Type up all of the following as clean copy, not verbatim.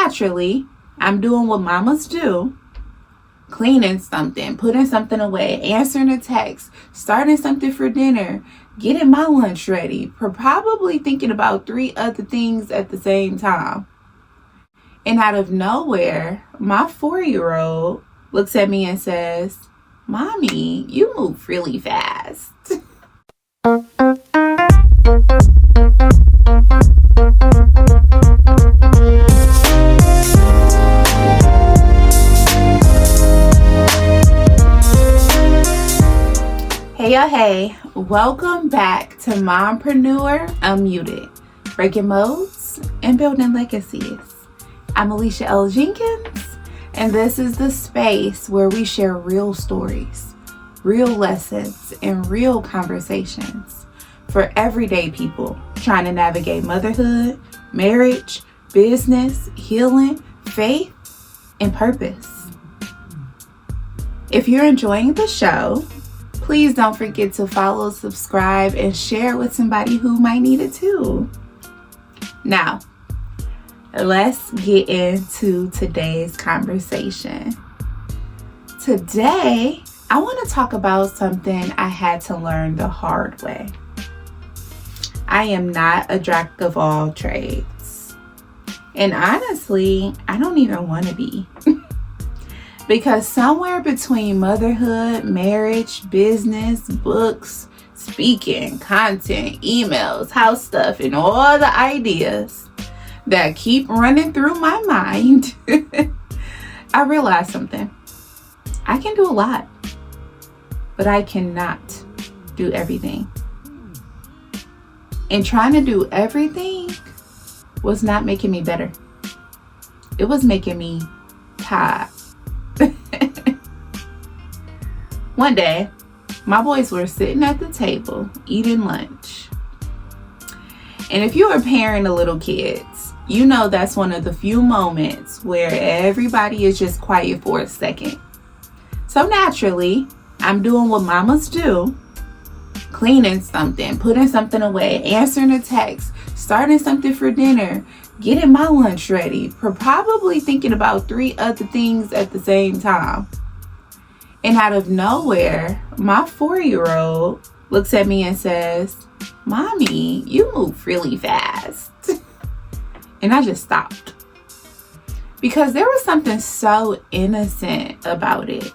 naturally, I'm doing what mamas do. Cleaning something, putting something away, answering a text, starting something for dinner, getting my lunch ready, probably thinking about 3 other things at the same time. And out of nowhere, my 4-year-old looks at me and says, "Mommy, you move really fast." Hey, welcome back to Mompreneur Unmuted, breaking modes and building legacies. I'm Alicia L. Jenkins, and this is the space where we share real stories, real lessons, and real conversations for everyday people trying to navigate motherhood, marriage, business, healing, faith, and purpose. If you're enjoying the show, please don't forget to follow, subscribe, and share with somebody who might need it too. Now, let's get into today's conversation. Today, I want to talk about something I had to learn the hard way. I am not a jack of all trades. And honestly, I don't even want to be. Because somewhere between motherhood, marriage, business, books, speaking, content, emails, house stuff, and all the ideas that keep running through my mind, I realized something. I can do a lot, but I cannot do everything. And trying to do everything was not making me better. It was making me tired. One day, my boys were sitting at the table eating lunch. And if you are parent of little kids, you know that's one of the few moments where everybody is just quiet for a second. So naturally, I'm doing what mamas do. Cleaning something, putting something away, answering a text, starting something for dinner, getting my lunch ready, probably thinking about 3 other things at the same time. And out of nowhere, my 4-year-old looks at me and says, "Mommy, you move really fast." And I just stopped. Because there was something so innocent about it.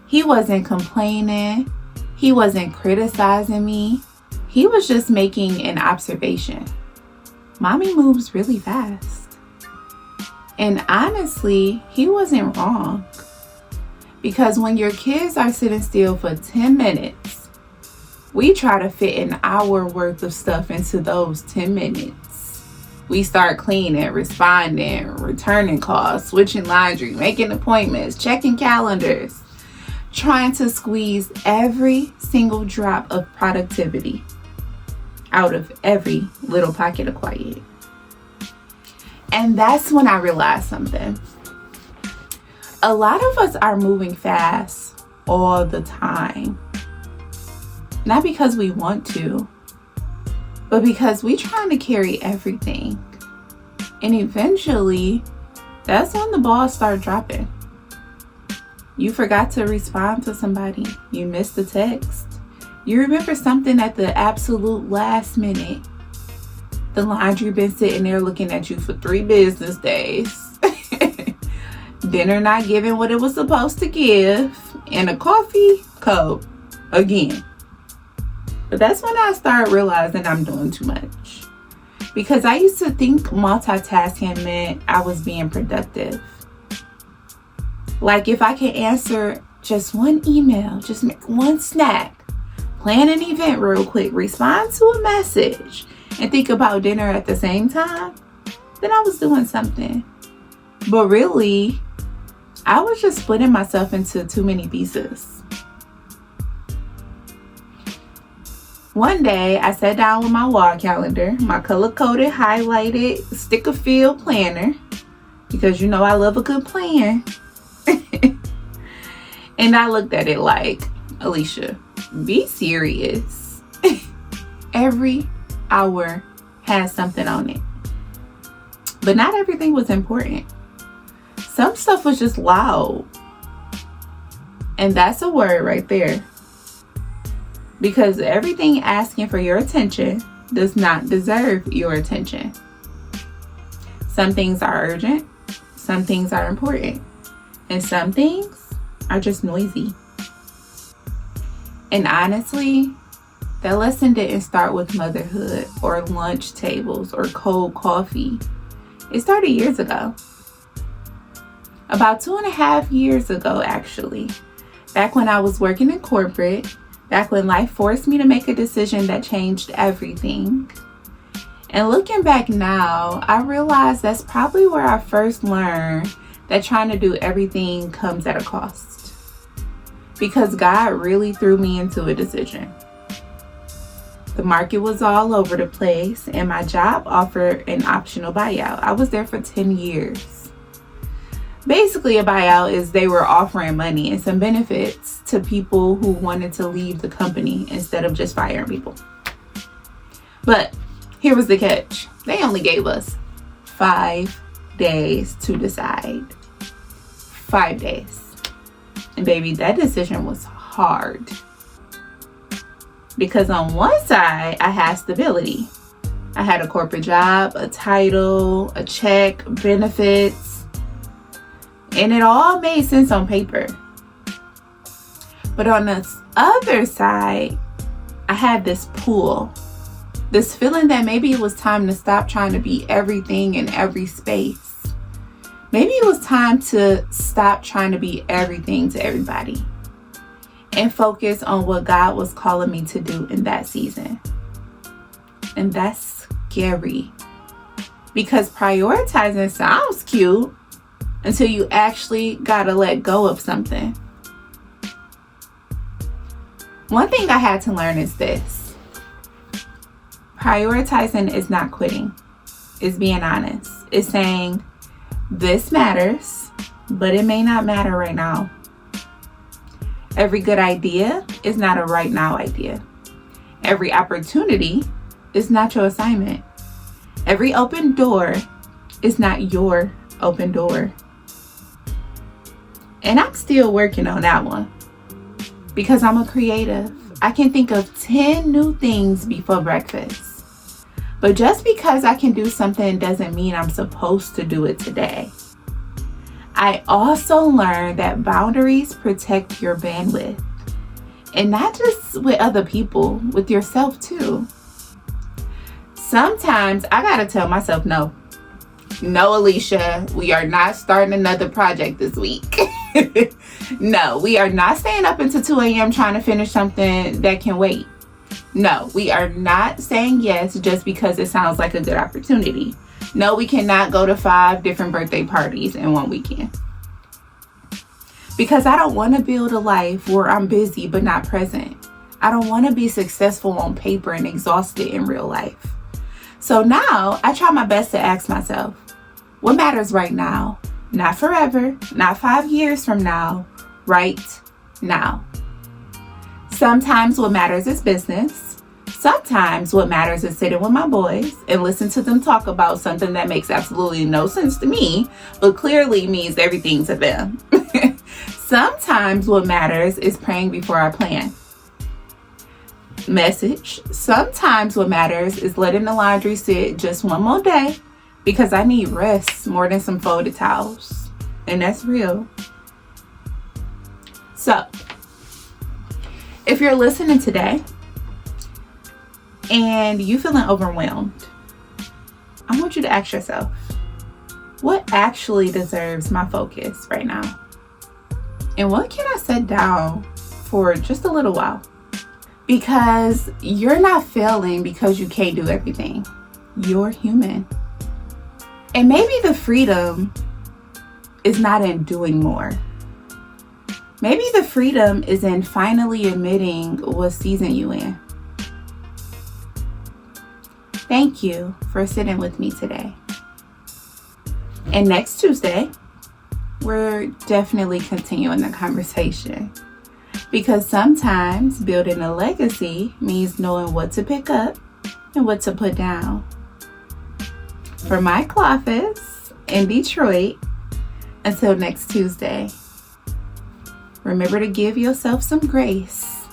He wasn't complaining. He wasn't criticizing me. He was just making an observation. Mommy moves really fast. And honestly, he wasn't wrong. Because when your kids are sitting still for 10 minutes, we try to fit an hour worth of stuff into those 10 minutes. We start cleaning, responding, returning calls, switching laundry, making appointments, checking calendars, trying to squeeze every single drop of productivity out of every little pocket of quiet. And that's when I realized something. A lot of us are moving fast all the time. Not because we want to, but because we're trying to carry everything. And eventually, that's when the balls start dropping. You forgot to respond to somebody. You missed a text. You remember something at the absolute last minute. The laundry been sitting there looking at you for 3 business days. Dinner not giving what it was supposed to give. And a coffee cup again. But that's when I started realizing I'm doing too much. Because I used to think multitasking meant I was being productive. Like if I could answer just one email, just make one snack, plan an event real quick, respond to a message, and think about dinner at the same time, then I was doing something. But really, I was just splitting myself into too many pieces. One day, I sat down with my wall calendar, my color-coded, highlighted, sticker-filled planner, because you know I love a good plan. And I looked at it like, Alicia, be serious. Every hour has something on it. But not everything was important. Some stuff was just loud. And that's a word right there. Because everything asking for your attention does not deserve your attention. Some things are urgent. Some things are important. And some things are just noisy. And honestly, that lesson didn't start with motherhood or lunch tables or cold coffee. It started years ago. About 2.5 years ago, actually. Back when I was working in corporate. Back when life forced me to make a decision that changed everything. And looking back now, I realize that's probably where I first learned that trying to do everything comes at a cost. Because God really threw me into a decision. The market was all over the place and my job offered an optional buyout. I was there for 10 years. Basically, a buyout is they were offering money and some benefits to people who wanted to leave the company instead of just firing people. But here was the catch. They only gave us 5 days to decide. 5 days. And baby, that decision was hard. Because on one side, I had stability. I had a corporate job, a title, a check, benefits. And it all made sense on paper. But on the other side, I had this pull. This feeling that maybe it was time to stop trying to be everything in every space. Maybe it was time to stop trying to be everything to everybody. And focus on what God was calling me to do in that season. And that's scary. Because prioritizing sounds cute. Until you actually gotta let go of something. One thing I had to learn is this. Prioritizing is not quitting. It's being honest. It's saying, this matters, but it may not matter right now. Every good idea is not a right now idea. Every opportunity is not your assignment. Every open door is not your open door. And I'm still working on that one because I'm a creative. I can think of 10 new things before breakfast. But just because I can do something doesn't mean I'm supposed to do it today. I also learned that boundaries protect your bandwidth. And not just with other people, with yourself too. Sometimes I gotta tell myself no. No, Alicia, we are not starting another project this week. No, we are not staying up until 2 a.m. trying to finish something that can wait. No, we are not saying yes just because it sounds like a good opportunity. No, we cannot go to 5 different birthday parties in one weekend. Because I don't want to build a life where I'm busy but not present. I don't want to be successful on paper and exhausted in real life. So now I try my best to ask myself, what matters right now? Not forever, not 5 years from now, right now. Sometimes what matters is business. Sometimes what matters is sitting with my boys and listen to them talk about something that makes absolutely no sense to me, but clearly means everything to them. Sometimes what matters is praying before I plan. Message. Sometimes what matters is letting the laundry sit just one more day because I need rest more than some folded towels. And that's real. So, if you're listening today and you feeling overwhelmed, I want you to ask yourself, what actually deserves my focus right now? And what can I set down for just a little while? Because you're not failing because you can't do everything. You're human. And maybe the freedom is not in doing more. Maybe the freedom is in finally admitting what season you in. Thank you for sitting with me today. And next Tuesday, we're definitely continuing the conversation. Because sometimes building a legacy means knowing what to pick up and what to put down. from my office in Detroit, until next Tuesday, remember to give yourself some grace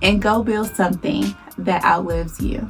and go build something that outlives you.